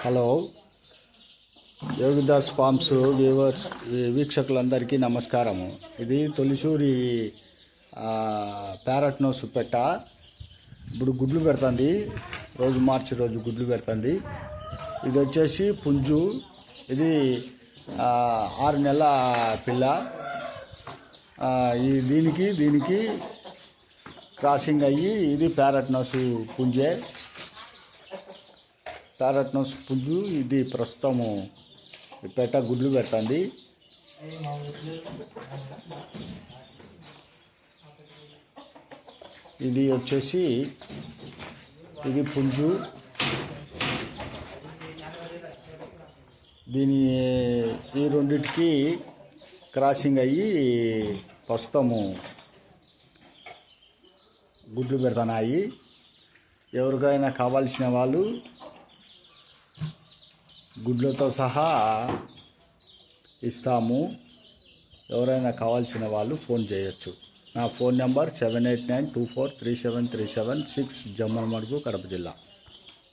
Hello, యోగిదాస్ forms viewers వీక్షకులందరికీ నమస్కారము. ఇది తొలిసూరి ప్యారట్ నోస్ పెట్ట. ఇప్పుడు గుడ్లు పెడుతుంది. రోజు మార్చి రోజు గుడ్లు పెడుతుంది. ఇది వచ్చేసి పుంజు. ఇది 6 నెలల పిల్ల. దీనికి క్రాసింగ్ అయ్యి ఇది ప్యారట్ నోస్ పుంజే. ప్యారట్ నోస్ పుంజు ఇది ప్రస్తుతము పెట్ట గుడ్లు పెడుతుంది. ఇది వచ్చేసి ఇది పుంజు. ఈ రెండిటికి క్రాసింగ్ అయ్యి ప్రస్తుతము గుడ్లు పెడుతున్నాయి. ఎవరికైనా కావాల్సిన వాళ్ళు గుడ్లతో సహా ఇస్తాము. ఎవరైనా కావాల్సిన వాళ్ళు ఫోన్ చేయొచ్చు. నా ఫోన్ నెంబర్ 7892437376 జమ్మలమడుగు, కడప జిల్లా.